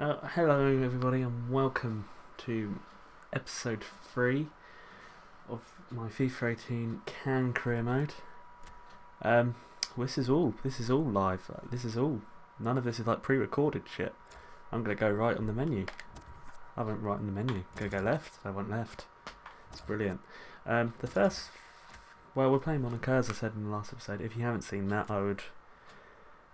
Hello everybody and welcome to episode 3 of my FIFA 18 Caen career mode. This is all live. None of this is like pre-recorded shit. I'm gonna go right on the menu. I went right on the menu. Gonna go left. I went left. It's brilliant. We're playing Monaco, as I said in the last episode. If you haven't seen that, I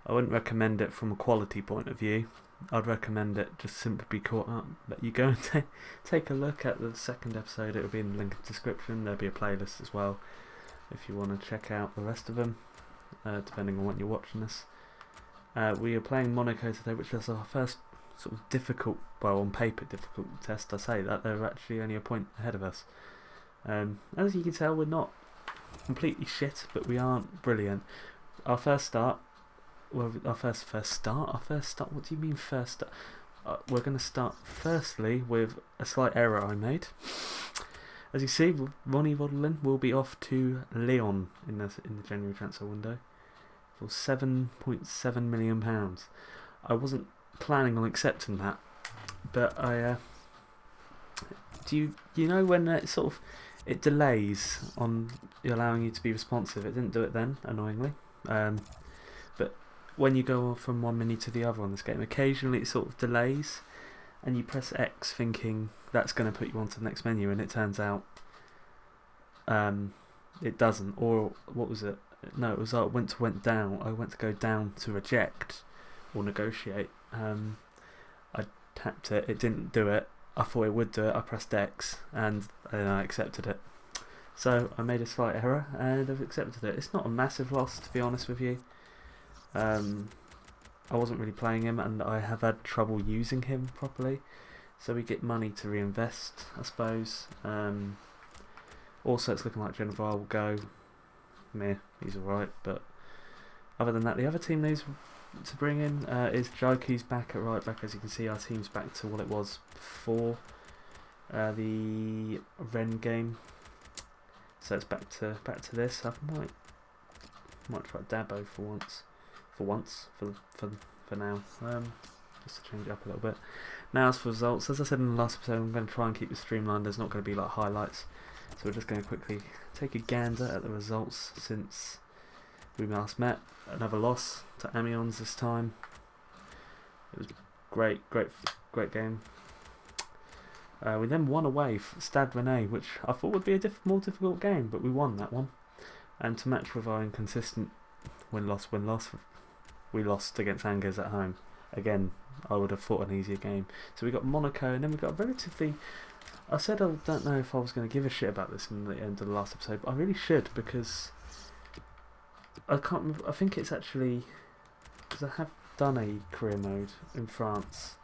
wouldn't recommend it from a quality point of view. I'd recommend it just simply be caught up. But you go and take a look at the second episode. It'll be in the link in the description. There'll be a playlist as well if you want to check out the rest of them, depending on when you're watching this. We are playing Monaco today, which is our first sort of difficult, well, on paper difficult test. I say that they're actually only a point ahead of us. As you can tell, we're not completely shit, but we aren't brilliant. Our first start. Well, our first start. What do you mean first start? We're going to start firstly with a slight error I made. As you see, Ronnie Rodlin will be off to Lyon in the January transfer window for £7.7 million. I wasn't planning on accepting that, but I. Do you know when it delays on allowing you to be responsive? It didn't do it then, annoyingly. But when you go from one menu to the other on this game, occasionally it sort of delays, and you press X thinking that's going to put you onto the next menu, and it turns out it doesn't. Or what was it? No, it was I went to go down to reject or negotiate. I tapped it. It didn't do it. I thought it would do it. I pressed X and then I accepted it. So I made a slight error and I've accepted it. It's not a massive loss, to be honest with you. I wasn't really playing him and I have had trouble using him properly, so we get money to reinvest, I suppose. Also, it's looking like Genovar will go. Meh, he's alright, but other than that, the other team news to bring in is Jaiku's back at right back. As you can see, our team's back to what it was before the Rennes game, so it's back to this. I might try Dabo for now, just to change it up a little bit. Now as for results, as I said in the last episode, I'm going to try and keep it streamlined. There's not going to be like highlights, so we're just going to quickly take a gander at the results since we last met. Another loss to Amiens this time. It was great game. We then won away for Stade Rennais, which I thought would be a more difficult game, but we won that one. And to match with our inconsistent win-loss, we lost against Angers at home. Again, I would have thought an easier game. So we got Monaco, and then we got a relatively... I said I don't know if I was going to give a shit about this in the end of the last episode, but I really should, because I can't remember. I think it's actually because I have done a career mode in France,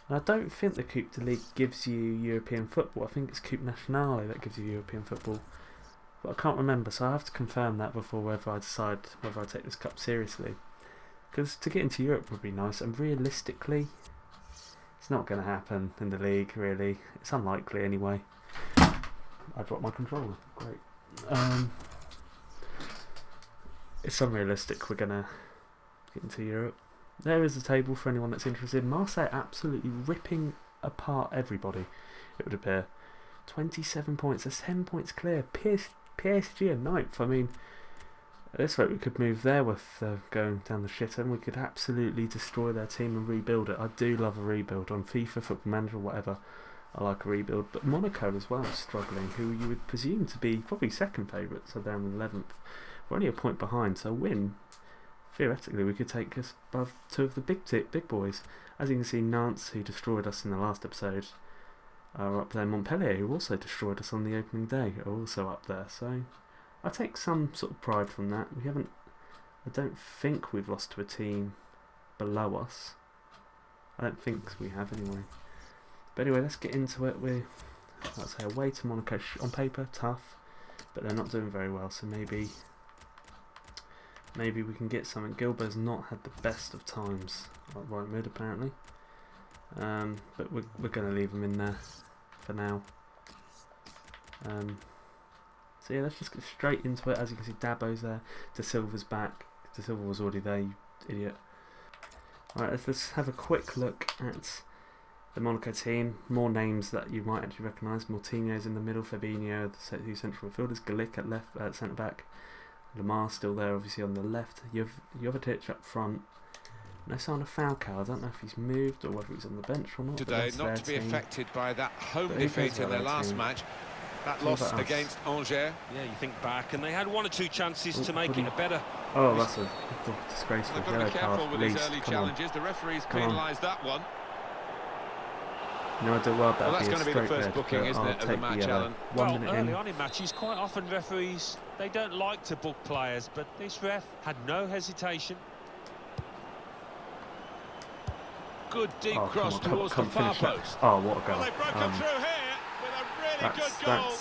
and I don't think the Coupe de Ligue gives you European football. I think it's Coupe Nationale that gives you European football, but I can't remember, so I have to confirm that before whether I decide whether I take this cup seriously. Because to get into Europe would be nice, and realistically, it's not going to happen in the league. Really, it's unlikely anyway. I dropped my controller. Great. It's unrealistic we're going to get into Europe. There is the table for anyone that's interested. Marseille absolutely ripping apart everybody, it would appear. 27 points, that's 10 points clear. PSG are 9th. I mean, at this rate we could move there with going down the shitter, and we could absolutely destroy their team and rebuild it. I do love a rebuild on FIFA, Football Manager, whatever. I like a rebuild, but Monaco as well is struggling, who you would presume to be probably second favourites, so they're in 11th. We're only a point behind, so win. Theoretically, we could take us above two of the big boys. As you can see, Nantes, who destroyed us in the last episode, are up there. Montpellier, who also destroyed us on the opening day, are also up there. So I take some sort of pride from that. I don't think we've lost to a team below us. I don't think we have anyway. But anyway, let's get into it. We're, let's say, away to Monaco. On paper, tough, but they're not doing very well. So maybe we can get something. Gilbert's not had the best of times at right mid, apparently. But we're going to leave him in there for now. So yeah, let's just get straight into it. As you can see, Dabo's there. De Silva's back. De Silva was already there, you idiot. Alright, let's have a quick look at the Monaco team. More names that you might actually recognise. Moutinho's in the middle, Fabinho, the two central midfielders, Galick at left, centre back, Lamar still there, obviously on the left. Jovetic up front. No sign of Falcao. I don't know if he's moved or whether he's on the bench or not. Today, not to be affected by that home defeat in their last match. That loss against Angers. Yeah, you think back, and they had 1 or 2 chances to make it a better. Oh, that's a disgraceful yellow card. They've got to be careful with these early challenges. The referee's penalised that one. No, I do well. Well, that's going to be the first booking, isn't it, of the match, Alan? Well, early on in matches, quite often referees, they don't like to book players, but this ref had no hesitation. Good deep cross towards the far post. Oh, what a goal. Well, they've broken through here with a really good goal.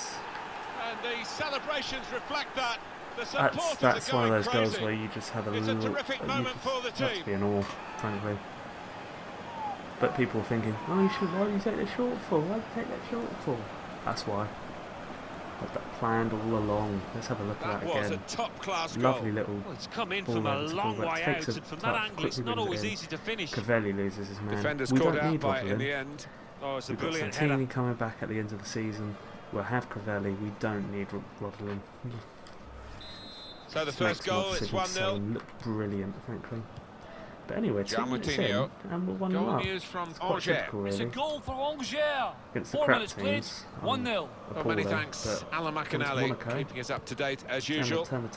And the celebrations reflect that. The supporters that's are going one of those crazy. goals where you just have a It's little... a terrific moment for the team. Must be an awe, frankly. But people are thinking, oh, why do you take the short for? Why do you take that short for? That's why. I've that planned all along. Let's have a look at that again. That was a top-class Lovely goal. little... Well, it's come in from a long way out, and from that angle, it's not always easy to finish. Cavelli loses his man. Defenders we caught don't out need by it in Rodlin. the end. Oh, it's a We've got brilliant Santini header. coming back at the end of the season. We'll have Cavelli. We don't need Rodlin. So the first goal, it's 1-0. Look brilliant, frankly. But anyway, 2 minutes in, Moutinho. and we're 1-0 Goal up. news from It's quite Angers. typical, It's a really. goal for Angers. Against the 4 crap minutes played, teams. 1-0. Well, many thanks, Alan McAnally, keeping us up to date as usual. Turn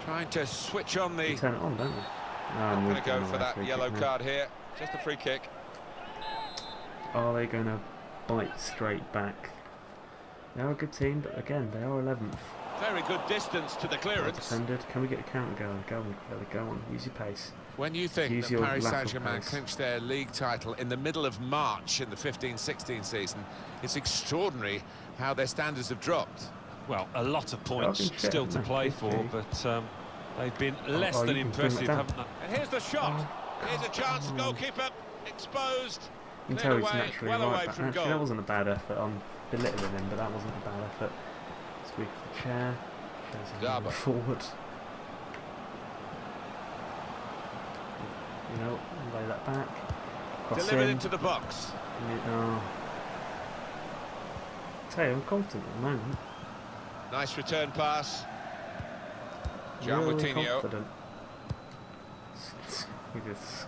Trying to switch on the... turn it on, don't we? I'm going to go for that yellow card here. Just a free kick. Are they going to bite straight back? They are a good team, but again, they are 11th. Very good distance to the clearance. Defended. Can we get a counter going? Go on, go on. Use your pace. When you think Use that your Paris lateral Saint-Germain pace. clinched their league title in the middle of March in the 15-16 season, it's extraordinary how their standards have dropped. Well, a lot of points still to play for, but they've been less than impressive, haven't they? And here's the shot. Here's a chance. Goalkeeper exposed. You can tell he's Away, naturally well right away back. from Actually, goal. that wasn't a bad effort. I'm belittling him, but that wasn't a bad effort. Squeak the chair. Garber. Forward. You know, lay that back. Cross Delivered in. into the box. Tell you, I'm confident at the moment. Nice return pass. Gian Really Moutinho. confident. We just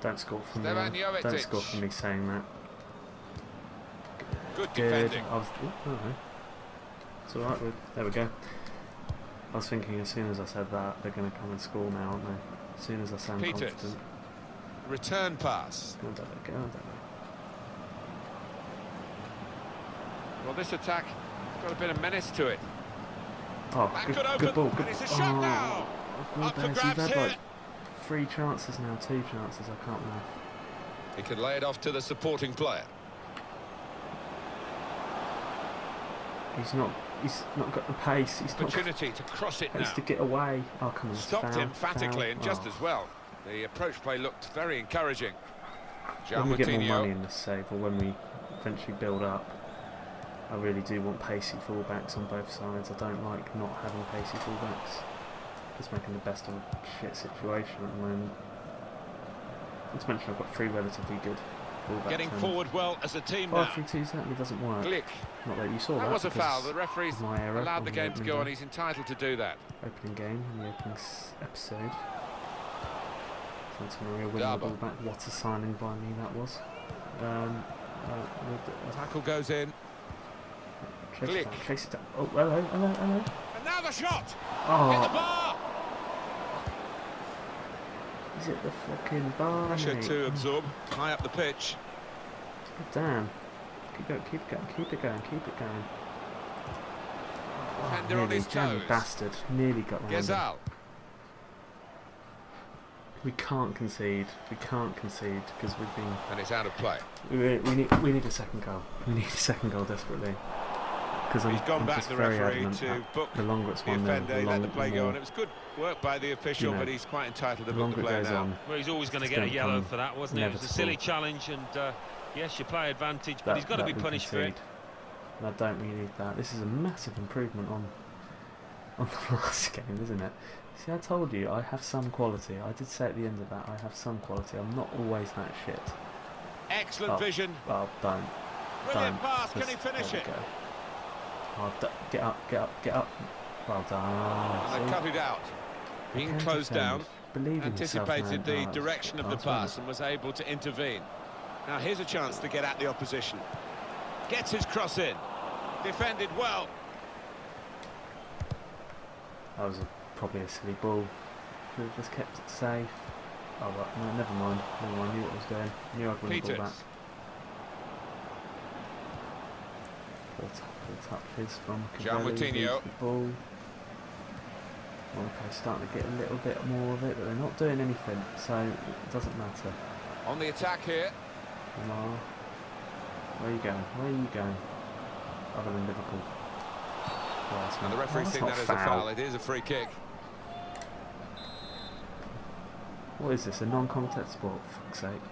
don't score from me. Stevan Don't Jovetic. score from me saying that. Good Good. defending. I was. Oh, it's all right. There we go. I was thinking as soon as I said that, they're going to come and score now, aren't they? As soon as I sound Peters. confident. Return pass. Go on, David, go on, David. Well, this attack has got a bit of menace to it. Oh, That good, could open. good ball. Good. And it's a shot now. Oh, Up for He's grabs had here. like 3 chances now, 2 chances. I can't remember. He can lay it off to the supporting player. He's not got the pace. He's not got Opportunity to cross it the pace now. to get away. Oh, come on. Stopped foul, emphatically foul. and just Oh. as well. The approach play looked very encouraging. When Gian we get more money Moutinho. in this save, or when we eventually build up, I really do want pacey fullbacks on both sides. I don't like not having pacey fullbacks. Just making the best of a shit situation at the moment. Not to mention I've got 3 relatively good fullbacks. Getting and forward well as a team now. 5-3-2 certainly doesn't work. Glick. Not that you saw that. That was a because foul. The referee's of my error allowed on the game to opening go on. day. He's entitled to do that. Opening game in the opening episode. Santa Maria winning the Garber. ball back. What a signing by me that was. Tackle goes in. Chase Glick. it down, chase it down. Oh, hello. And now the shot. Hit the Oh, bar. is it the fucking bar? Pressure mate? to absorb. High up the pitch. God damn. Keep it going. Defender on his damn toes. bastard. Nearly got round him. Gezal. We can't concede because we've been... And it's out of play. We need a second goal. We need a second goal desperately. Because He's gone I'm back, just the very referee, adamant to that book the longer it's the 1-0, offender. the He let longer the play go more- on. It was good work by the official, You know, but he's quite entitled to the book the longer it play goes now. on, Well, he's always going to it's get a gonna yellow come for that, wasn't it? It was a inevitable. silly challenge, and yes, you play advantage, but he's got to be we punished for it. concede. And I don't really need that. This is a massive improvement on the last game, isn't it? See, I told you, I have some quality. I did say at the end of that, I have some quality. I'm not always that shit. Excellent vision. Oh, don't. Brilliant pass. Can he finish it? Oh, get up, get up, get up. Well done. And they cut it out. Being closed down, anticipated the direction of the pass and was able to intervene. Now here's a chance to get at the opposition. Gets his cross in. Defended well. That was probably a silly ball. Should have just kept it safe. Oh, well, no, never mind. Never mind. I knew what I was doing. I knew I wouldn't ball back. Full touches from Cavelli. The ball. Okay, starting to get a little bit more of it, but they're not doing anything, so it doesn't matter. On the attack here. Lamar. Where are you going? Where are you going? Other than Liverpool. Oh, and the referee's seen that as a foul. It is a free kick. What is this? A non-contact sport? For fuck's sake.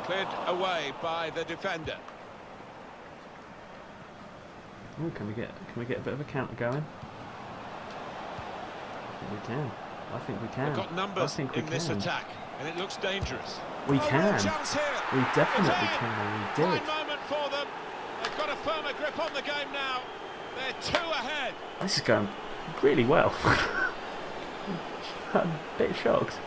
Cleared away by the defender. Oh, can we get a bit of a counter going? I think we can. I think we can. We've got numbers in this attack, and it looks dangerous. We can. We definitely can, and we did. Fine moment for them. They've got a firmer grip on the game now. They're 2 ahead. This is going really well. I'm a bit shocked.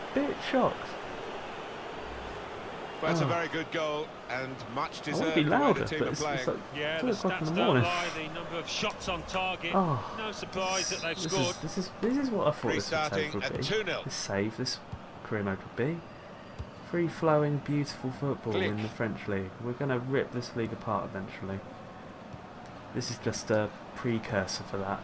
But it's a very good goal and much deserved. I want to be louder, the but it's like yeah, 2 the o'clock in stats the don't morning. lie. The number of shots on target. Oh, no surprise that they've scored. This is what I thought this Restarting would at be. 2-0. This save, this career mode would be. Free-flowing, beautiful football in the French league. We're going to rip this league apart eventually. This is just a precursor for that.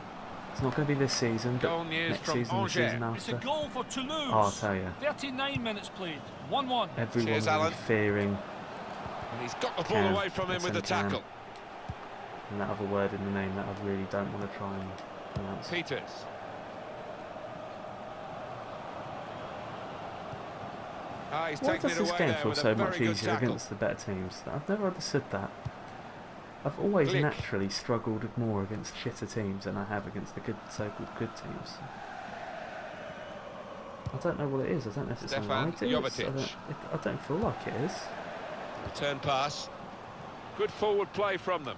It's not going to be this season, but next season, the season after. It's a goal for Toulouse. Oh, I'll tell you. 39 minutes played. 1-1. Everyone will be fearing. And he's got the ball away from him with the tackle. And that other word in the name that I really don't want to try and pronounce. Peters. Why does this game feel so much easier against the better teams? I've never understood that. I've always naturally struggled more against shitter teams than I have against the good, so-called good teams. I don't know what it is. I don't know if it's I don't feel like it is. Return pass. Good forward play from them.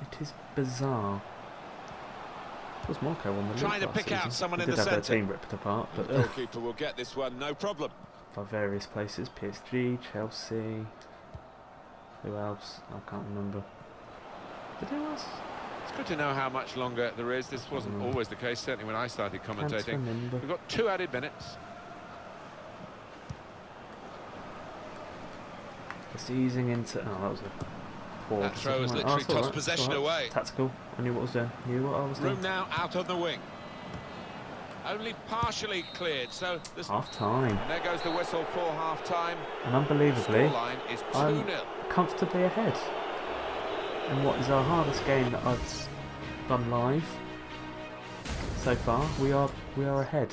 It is bizarre. It was Marco on the trying to pick out someone in the centre. Did have their team ripped apart, but the goalkeeper will get this one, no problem. By various places, PSG, Chelsea. Who else? I can't remember. Did who else? It's good to know how much longer there is. This wasn't always the case, certainly when I started commentating. We've got 2 added minutes. Just easing into. Oh, that was a poor. That throw has literally tossed possession away. Tactical. I knew what I was doing. Knew what I was doing. Room now out on the wing. Only partially cleared, so there's half time. And there goes the whistle for half time. And unbelievably, is 2-0. I'm comfortably ahead. And what is our hardest game that I've done live so far? We are ahead.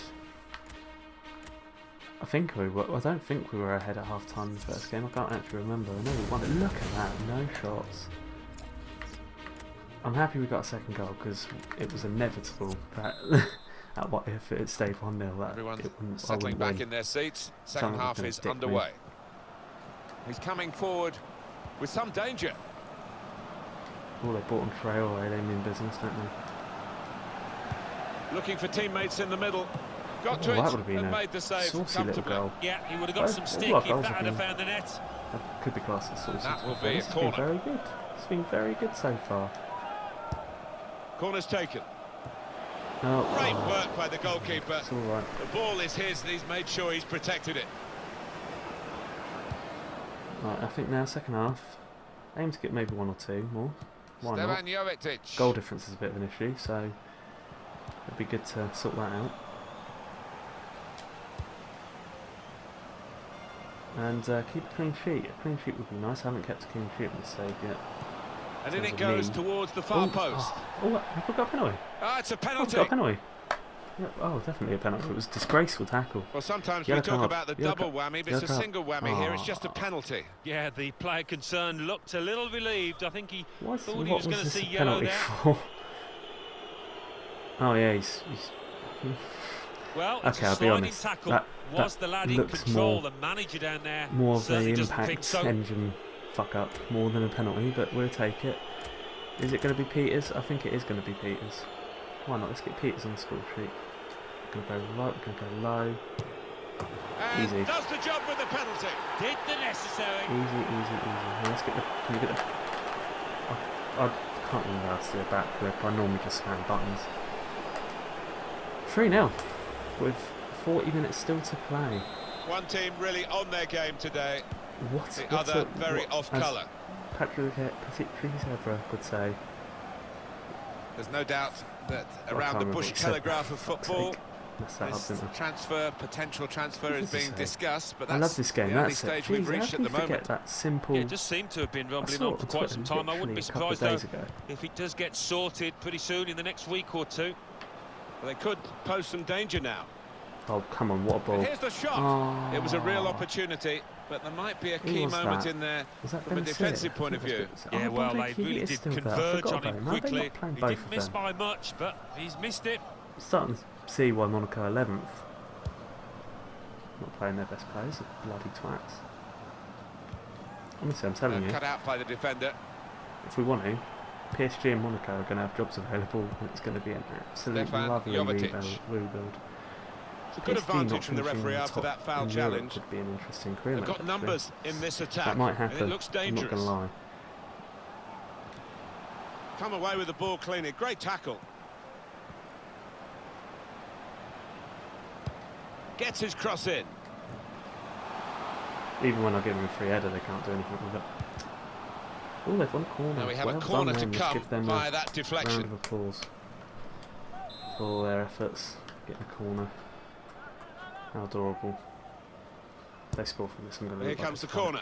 I don't think we were ahead at half time in the first game. I can't actually remember. I know we won it. Look at that, no shots. I'm happy we got a second goal because it was inevitable that what if it stayed 1-0. Everyone's settling back in their seats. Second half is underway. He's coming forward with some danger. Oh, they bought on Traore. They mean business, don't they? Looking for teammates in the middle. Got to it and made the save comfortably. Yeah, he would have got some stick if that had found the net. That could be classed as saucy. That will be a corner. It's been very good. It's been very good so far. Corner's taken. Oh, great work by the goalkeeper. It's all right. The ball is his and he's made sure he's protected it. Right, I think now second half. Aim to get maybe 1 or 2 more. Why not? Jovetic. Goal difference is a bit of an issue, so it'd be good to sort that out. And keep a clean sheet. A clean sheet would be nice. I haven't kept a clean sheet in this save yet. And in it goes towards the far post. Have we got a penalty? Ah, it's a penalty. Got a penalty. Yeah, oh, definitely a penalty. It was a disgraceful tackle. Well, sometimes we talk about the double whammy, but it's a single whammy here. It's just a penalty. Yeah, the player concerned looked a little relieved. I think he thought he was going to see yellow there. Oh yeah, he's Well, okay, I'll be honest. That was the lad in looks control, the manager down there more of the certainly doesn't think impact so. engine fuck up more than a penalty, but we'll take it. Is it going to be Peters? I think it is going to be Peters. Why not? Let's get Peters on the score sheet. We're going to go right, we're going to go low. And Easy. does the job with the penalty. Did the necessary. Easy. Now let's get the. Can you get the? I can't remember how to do a back flip. I normally just spam buttons. 3-0 with 40 minutes still to play. One team really on their game today. What's the other very off colour. Patrick Zebra would say. There's no doubt that around the Bush Telegraph of football, potential transfer is being discussed, but that's I love this game. the only That's stage it. we've reached at the moment. That simple. Yeah, it just seemed to have been rumbling on for quite some time. I wouldn't be surprised though if it does get sorted pretty soon in the next week or two. Well, they could pose some danger now. Oh, come on, what a ball. And here's the shot. Oh. It was a real opportunity, but there might be a key moment in there from a defensive point of view. Yeah, well, they really did converge on him quickly. He didn't miss by much, but he's missed it. Starting to see why Monaco 11th. Not playing their best players, bloody twats. Honestly, I'm telling you. Cut out by the defender. If we want to, PSG and Monaco are going to have jobs available, and it's going to be an absolute lovely rebuild. It's a good advantage from the referee after that foul challenge. Could be an interesting career. They've got numbers in this attack. That might happen. And it looks dangerous. I'm not going to lie. Come away with the ball cleanly. Great tackle. Gets his cross in. Even when I give them a free header, they can't do anything with it. Oh, they've won a corner. Now we have a corner to come via that deflection. Round of applause for all their efforts. Getting a corner. How adorable. If they score from this, I'm going to. Here comes the corner.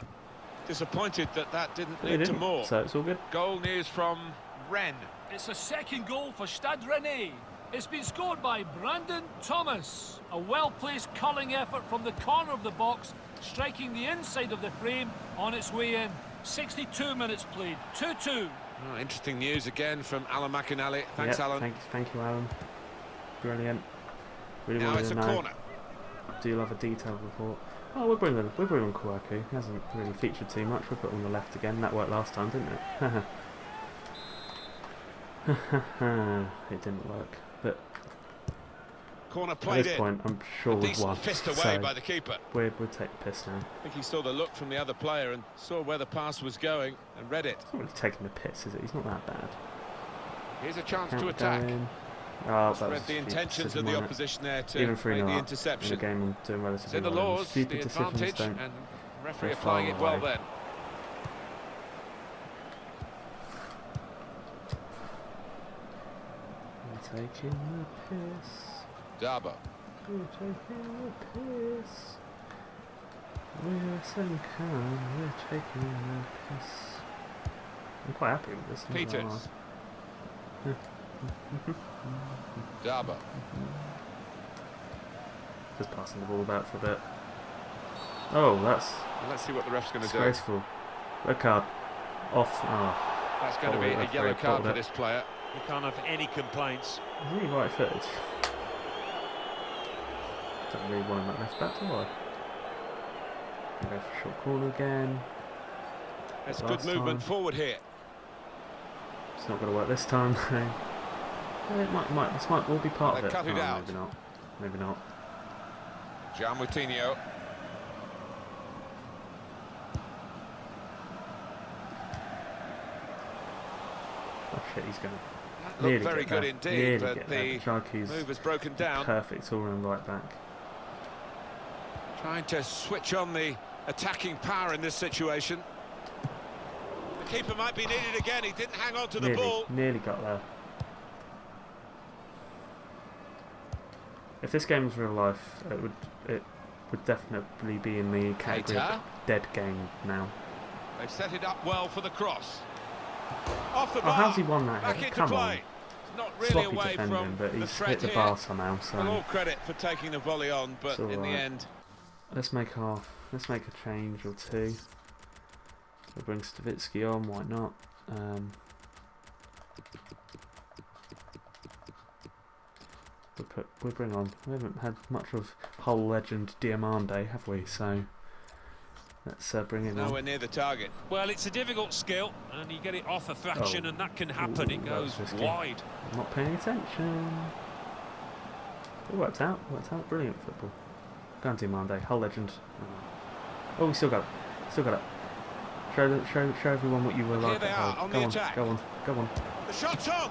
Disappointed that didn't lead to more. So it's all good. Goal news from Rennes. It's a second goal for Stade Rennais. It's been scored by Brandon Thomas. A well-placed curling effort from the corner of the box, striking the inside of the frame on its way in. 62 minutes played. 2-2. Oh, interesting news again from Alan McInally. Thanks, Alan. Thank you, Alan. Brilliant. Really now it's a corner. I do love a detailed report. Oh, we're bringing Kouakou. He hasn't really featured too much. We'll put him on the left again. That worked last time, didn't it? It didn't work. But corner played at this point, I'm sure we've won. Fist away so by the keeper. We'll take the piss now. I think he saw the look from the other player and saw where the pass was going and read it. He's not really taking the piss, is it? He's not that bad. Here's a chance to attack. Oh, read the intentions of the opposition there to even make the interception. In the game, I'm doing relatively in the well. laws, the advantage, and the referee applying it well then. We're taking the piss. Dabo. We're taking the piss. We're some kind, we're taking the piss. I'm quite happy with this. Peters. Dabo. Just passing the ball about for a bit. Oh, that's... Let's see what the ref's going to do. Disgraceful. Red card. Off. Oh. That's going to be a yellow card for this player. You can't have any complaints. Really right footed. Don't really want him at left back, do I? Go for short corner again. That's good movement forward here. It's not going to work this time. This might all be part of it. Cut it out. Maybe not. Maybe not. Gian Moutinho. Oh shit, he's going to look very good indeed, but the move has broken down. Perfect all-round right back. Trying to switch on the attacking power in this situation. The keeper might be needed again. He didn't hang on to the ball. Nearly got there. If this game was real life, it would definitely be in the category of dead game now. They've set it up well for the cross. Off the bar. Oh, how's he won that? Back into Come play. on. It's not really Sloppy away defending, from but the he's threat hit the here. bar somehow. So all credit for taking the volley on, but in the end, let's make a change or two. We'll bring Stavitsky on. Why not? we bring on. We haven't had much of Hull legend Diamande, have we? So let's bring it on. Nowhere near the target. Well, it's a difficult skill, and you get it off a fraction, and that can happen. It goes wide. I'm not paying attention. It worked out. Brilliant football. Go on, Diamande, Hull legend. Oh, we still got it. Show everyone what you were like. Here they are on the attack. Go on. The shot's on.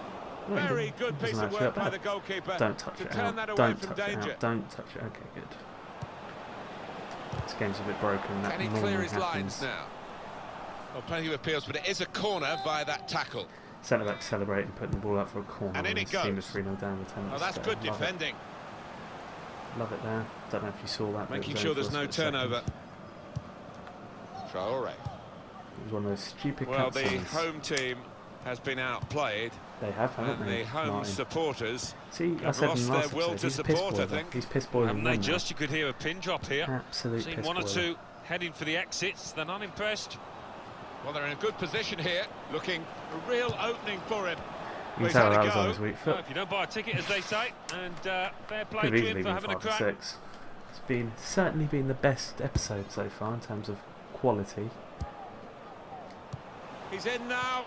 No, Very good piece of work by the goalkeeper. Don't touch to it turn out. that away Don't from touch danger. it out. Don't touch it. Okay, good. This game's a bit broken. That Can he clear his lines now? Well, plenty of appeals, but it is a corner by that tackle. Centre back celebrating, putting the ball up for a corner. And in it Team goes. is 3-0 down with 10 minutes. Oh, that's good defending. Love it there. Don't know if you saw that. Making sure there's no turnover. Traore. It was one of those stupid Well, the cutscenes. home team has been outplayed. They have, haven't and they? the home supporters See, I have said in lost the their last will episode, to he's support, I piss think. He's piss boiling. Haven't they just? You could hear a pin drop here. Absolute Seen piss one or boiler. two heading for the exits. They're not impressed. Well, they're in a good position here, looking a real opening for him. You Well, can tell he's that had was a on go. his weak Well, foot. if you don't buy a ticket, as they say, and fair play Could to easily him for been having a 5 or crack. 6. It's certainly been the best episode so far in terms of quality. He's in now.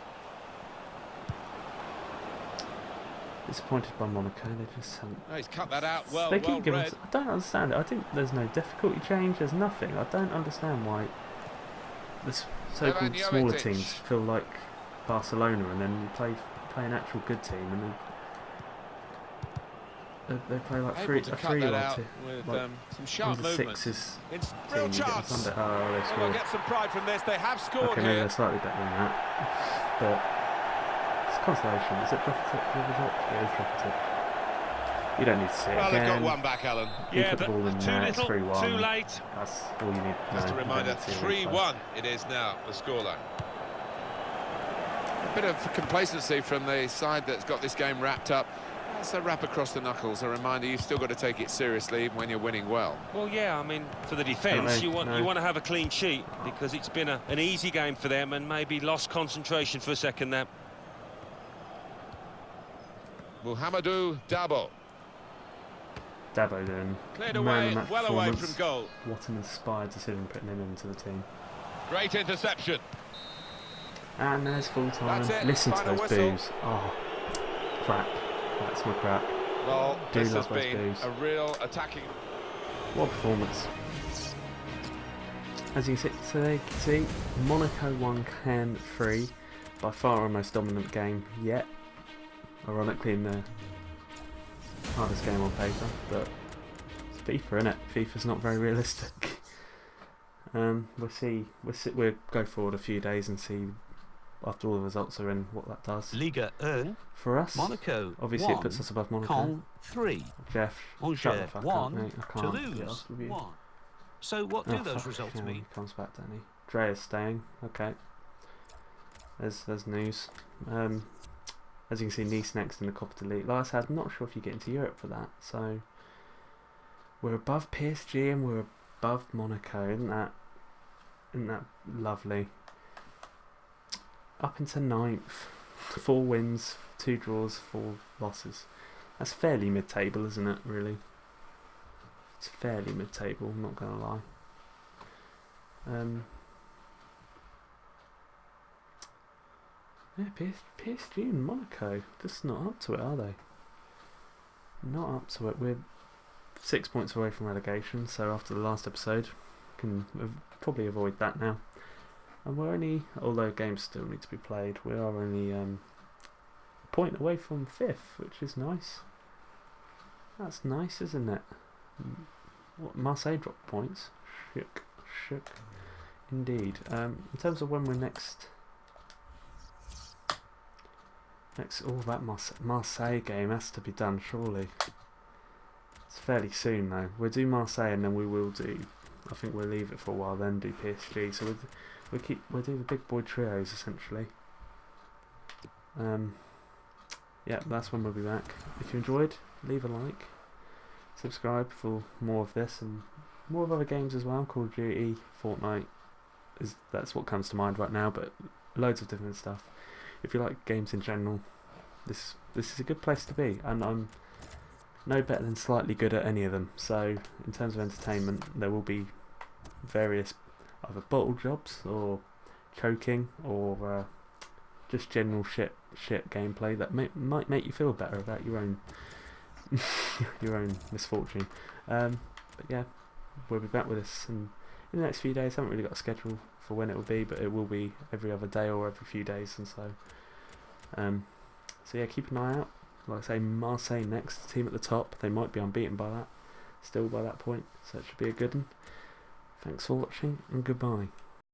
Disappointed by Monaco. They just haven't. Oh, he's cut that out well, They keep well giving. read. I don't understand it. I think there's no difficulty change. There's nothing. I don't understand why the so-called Ivan smaller Jovetic. teams feel like Barcelona, and then you play an actual good team, and then they play like Able to a cut that 3-year-old out team. with Like some sharp under movements. sixes It's team, real you get chance. us under. Oh, they Oh, they'll scored. get some pride from this. They have scored Okay, maybe here. they're slightly better than that, but it's consolation. Is it drop a tip? Yeah, it's drop a tip. You don't need to see it Well, they've again. got one back, Alan. You Yeah, put the but ball in too there, it's little, 3-1. too late. That's all you need. Just a No, you reminder, don't need to see a 3-1 it is now, the scoreline. A bit of complacency from the side that's got this game wrapped up. That's a wrap across the knuckles. A reminder, you've still got to take it seriously even when you're winning well. Well, yeah, I mean, for the defence, you want No. you want to have a clean sheet because it's been an easy game for them and maybe lost concentration for a second there. Muhammadu Dabo. Dabo doing Cleared man away, of the match well away performance. from goal. What an inspired decision putting him into the team. Great interception. And there's full time. That's it, Listen to final those whistle. boos. Oh, crap. That's my crap. Well, Do this has love those been boos. a real attacking... What a performance. As you can see, Monaco 1, Caen 3. By far our most dominant game yet. Ironically in the hardest game on paper, but it's FIFA, innit? FIFA's not very realistic. We'll see. We'll go forward a few days and see after all the results are in what that does. Liga 1, For us, Monaco obviously 1, it puts us above Monaco. Caen 3, Jeff, shut the Angers fuck 1, up, mate. I can't get Toulouse off with you. 1. So what do Oh, those fuck, results yeah, mean? he comes back, don't he? Drea's staying. Okay. There's news. As you can see, Nice next in the Copa de League. Like I said, I'm not sure if you get into Europe for that. So we're above PSG and we're above Monaco. Isn't that lovely? Up into 9th. 4 wins, 2 draws, 4 losses. That's fairly mid-table, isn't it? Really. It's fairly mid-table. I'm not gonna lie. Yeah, PSG and Monaco, just not up to it, are they? Not up to it. We're 6 points away from relegation, so after the last episode, can probably avoid that now. And we're only, although games still need to be played, we are only a point away from 5th, which is nice. That's nice, isn't it? What, Marseille dropped points? Shook. Indeed. In terms of when we're next, that Marseille game has to be done, surely. It's fairly soon though. We'll do Marseille and then we will do, I think we'll leave it for a while, then do PSG. So we'll do the big boy trios essentially. Yeah, that's when we'll be back. If you enjoyed, leave a like, subscribe for more of this and more of other games as well. Call of Duty, Fortnite, that's what comes to mind right now, but loads of different stuff. If you like games in general, this is a good place to be, and I'm no better than slightly good at any of them. So in terms of entertainment, there will be various either bottle jobs or choking or just general shit gameplay that might make you feel better about your own your own misfortune. But yeah, we'll be back with this in the next few days. I haven't really got a schedule for when it will be, but it will be every other day or every few days, and so yeah, keep an eye out. Like I say, Marseille next, team at the top. They might be unbeaten by that point, so it should be a good one. Thanks for watching, and goodbye.